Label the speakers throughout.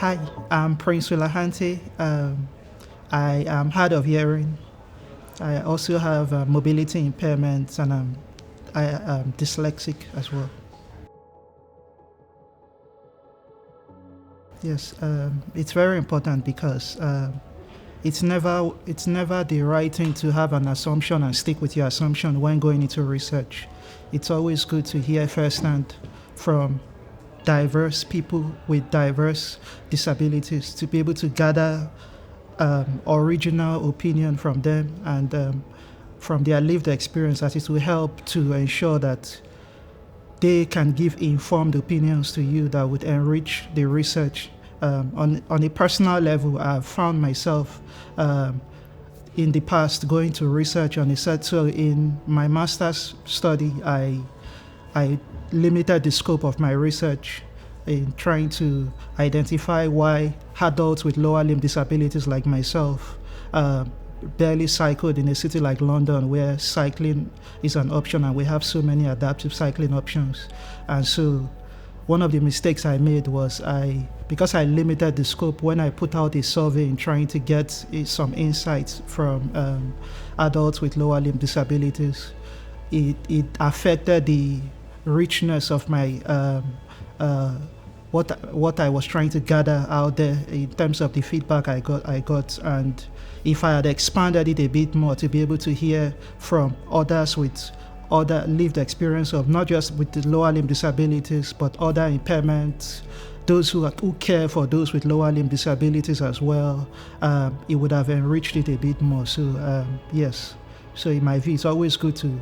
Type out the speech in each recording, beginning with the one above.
Speaker 1: Hi, I'm Princewill Ahante. I am hard of hearing. I also have mobility impairments and I am dyslexic as well. Yes, it's very important because it's never the right thing to have an assumption and stick with your assumption when going into research. It's always good to hear firsthand from diverse people with diverse disabilities to be able to gather original opinion from them and from their lived experience, as it will help to ensure that they can give informed opinions to you that would enrich the research. On a personal level, I've found myself in the past going to research on a set. So in my master's study, I limited the scope of my research in trying to identify why adults with lower limb disabilities like myself barely cycled in a city like London, where cycling is an option and we have so many adaptive cycling options. And so one of the mistakes I made was because I limited the scope when I put out a survey in trying to get some insights from adults with lower limb disabilities, it affected the richness of my what I was trying to gather out there in terms of the feedback I got. And if I had expanded it a bit more to be able to hear from others with other lived experience of not just with the lower limb disabilities but other impairments, those who care for those with lower limb disabilities as well, it would have enriched it a bit more. So yes, so in my view, it's always good to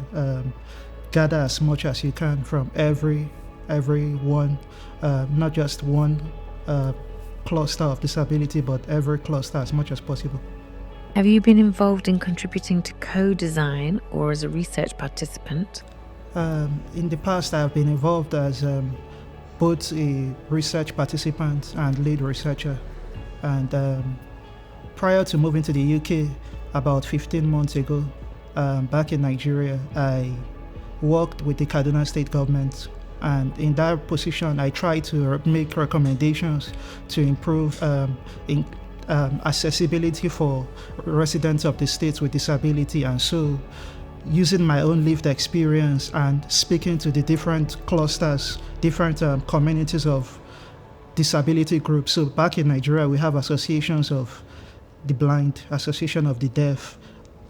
Speaker 1: gather as much as you can from everyone, not just one cluster of disability, but every cluster as much as possible.
Speaker 2: Have you been involved in contributing to co-design or as a research participant?
Speaker 1: In the past, I've been involved as both a research participant and lead researcher. And prior to moving to the UK about 15 months ago, back in Nigeria, I worked with the Kaduna State government. And in that position, I tried to make recommendations to improve accessibility for residents of the states with disability. And so using my own lived experience and speaking to the different clusters, different communities of disability groups. So back in Nigeria, we have associations of the blind, association of the deaf,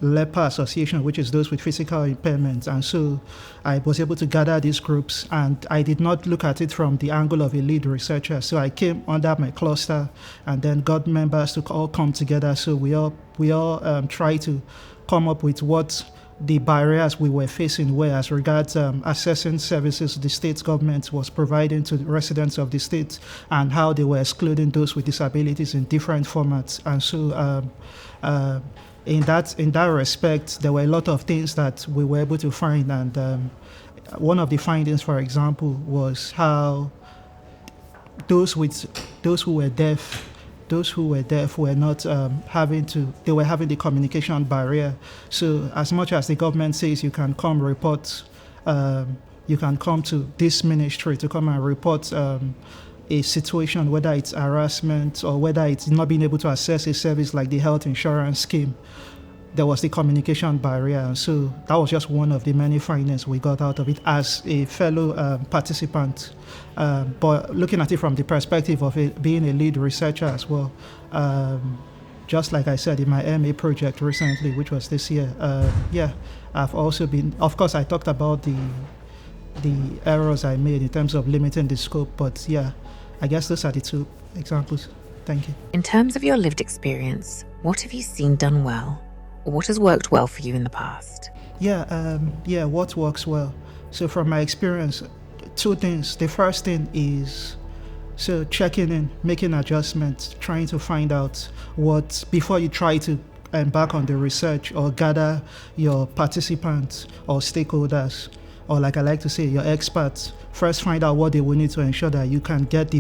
Speaker 1: leper association, which is those with physical impairments. And so I was able to gather these groups, and I did not look at it from the angle of a lead researcher. So I came under my cluster and then got members to all come together. So we all try to come up with what the barriers we were facing were as regards accessing services the state government was providing to the residents of the state, and how they were excluding those with disabilities in different formats. And so in that respect, there were a lot of things that we were able to find. And one of the findings, for example, was how those who were deaf were not having the communication barrier. So as much as the government says you can come report, you can come to this ministry to come and report a situation, whether it's harassment or whether it's not being able to access a service like the health insurance scheme, there was the communication barrier. And so that was just one of the many findings we got out of it as a fellow participant. But looking at it from the perspective of being a lead researcher as well, just like I said in my MA project recently, which was this year, I've also been, of course, I talked about the errors I made in terms of limiting the scope, but yeah, I guess those are the two examples. Thank you.
Speaker 2: In terms of your lived experience, what have you seen done well? Or what has worked well for you in the past?
Speaker 1: What works well? So from my experience, two things. The first thing is checking in, making adjustments, trying to find out what, before you try to embark on the research or gather your participants or stakeholders, or like I like to say, your experts, first find out what they will need to ensure that you can get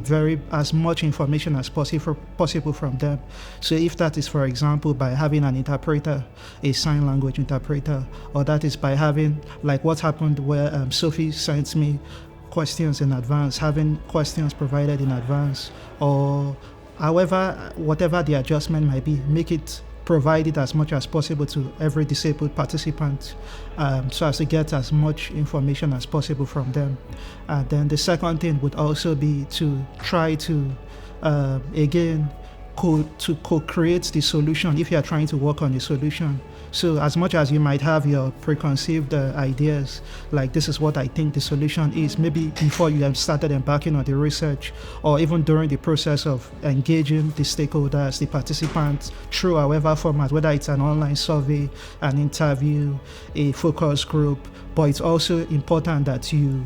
Speaker 1: as much information as possible from them. So if that is, for example, by having an interpreter, a sign language interpreter, or that is by having, like what happened where Sophie sent me questions in advance, having questions provided in advance, or However, whatever the adjustment might be, make it provided as much as possible to every disabled participant, so as to get as much information as possible from them. And then the second thing would also be to try to, again, co-create the solution if you are trying to work on a solution. So as much as you might have your preconceived ideas, like this is what I think the solution is, maybe before you have started embarking on the research, or even during the process of engaging the stakeholders, the participants, through however format, whether it's an online survey, an interview, a focus group. But it's also important that you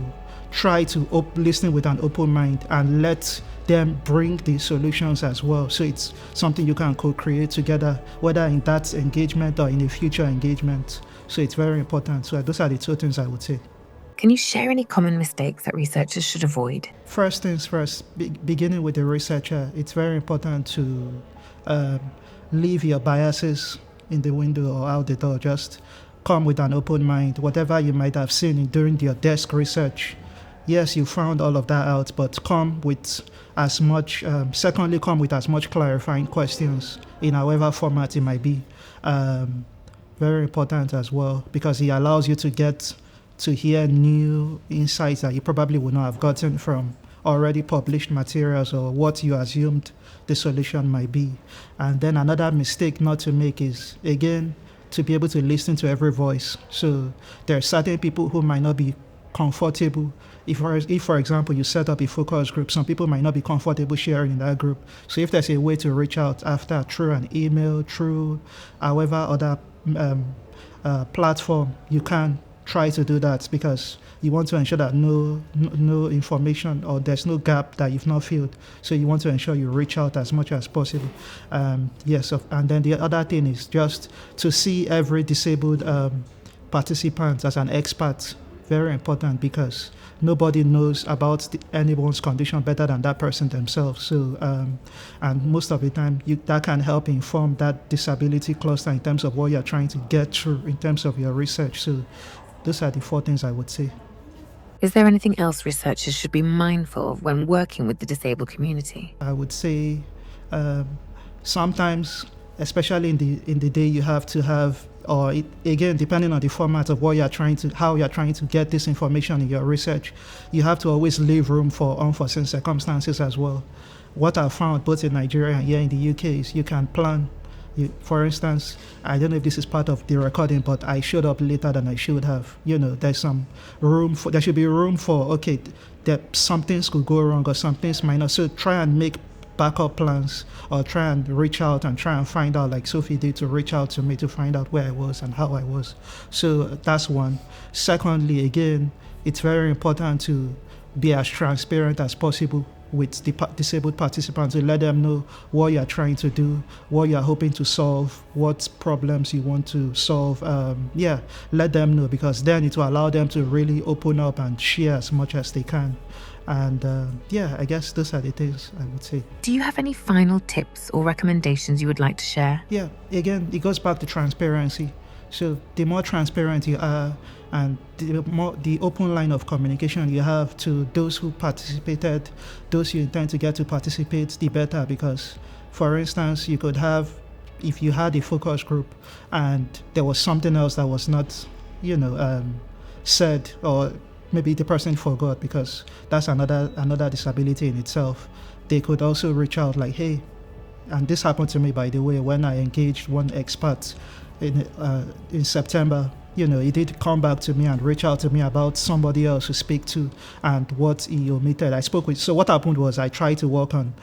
Speaker 1: try to listen with an open mind and let them bring the solutions as well. So it's something you can co-create together, whether in that engagement or in a future engagement. So it's very important. So those are the two things I would say.
Speaker 2: Can you share any common mistakes that researchers should avoid?
Speaker 1: First things first, beginning with the researcher, it's very important to leave your biases in the window or out the door. Just come with an open mind. Whatever you might have seen during your desk research, yes, you found all of that out, but come with as much, secondly, come with as much clarifying questions in however format it might be. Very important as well, because it allows you to get to hear new insights that you probably would not have gotten from already published materials or what you assumed the solution might be. And then another mistake not to make is, again, to be able to listen to every voice. So there are certain people who might not be comfortable. If, for example, you set up a focus group, some people might not be comfortable sharing in that group. So if there's a way to reach out after through an email, through however other platform, you can try to do that, because you want to ensure that no information or there's no gap that you've not filled. So you want to ensure you reach out as much as possible. Yes, and then the other thing is just to see every disabled participant as an expert. Very important, because nobody knows about anyone's condition better than that person themselves. So, and most of the time, that can help inform that disability cluster in terms of what you're trying to get through in terms of your research. So, those are the 4 things I would say.
Speaker 2: Is there anything else researchers should be mindful of when working with the disabled community?
Speaker 1: I would say sometimes, especially in the day, you have to have, or again, depending on the format of what how you're trying to get this information in your research, you have to always leave room for unforeseen circumstances as well. What I've found both in Nigeria and here in the UK is you can plan. For instance, I don't know if this is part of the recording, but I showed up later than I should have. There's some room there should be room for, okay, that some things could go wrong or some things might not. So try and make backup plans, or try and reach out and try and find out, like Sophie did, to reach out to me to find out where I was and how I was. So that's one. Secondly, again, it's very important to be as transparent as possible with the disabled participants, to let them know what you're trying to do, what you're hoping to solve, what problems you want to solve. Let them know, because then it will allow them to really open up and share as much as they can. And I guess those are the things I would say.
Speaker 2: Do you have any final tips or recommendations you would like to share?
Speaker 1: Yeah, again, it goes back to transparency. So the more transparent you are, and the open line of communication you have to those who participated, those you intend to get to participate, the better. Because, for instance, you could have, if you had a focus group and there was something else that was not, said, or maybe the person forgot, because that's another disability in itself. They could also reach out like, hey, and this happened to me, by the way, when I engaged one expert in September. He did come back to me and reach out to me about somebody else to speak to and what he omitted. So what happened was, I tried to work on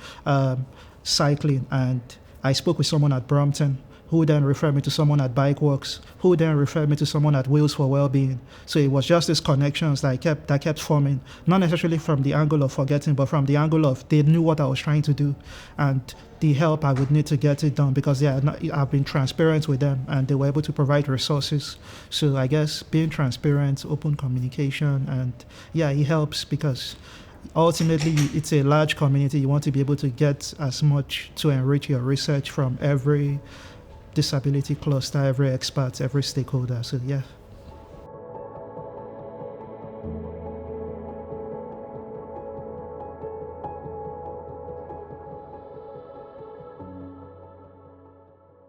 Speaker 1: cycling, and I spoke with someone at Brompton, who then referred me to someone at Bike Works, who then referred me to someone at Wheels for Wellbeing. So it was just these connections that kept forming, not necessarily from the angle of forgetting, but from the angle of they knew what I was trying to do and the help I would need to get it done, because I've been transparent with them and they were able to provide resources. So I guess being transparent, open communication, and it helps, because ultimately it's a large community. You want to be able to get as much to enrich your research from every disability cluster, every expert, every stakeholder. So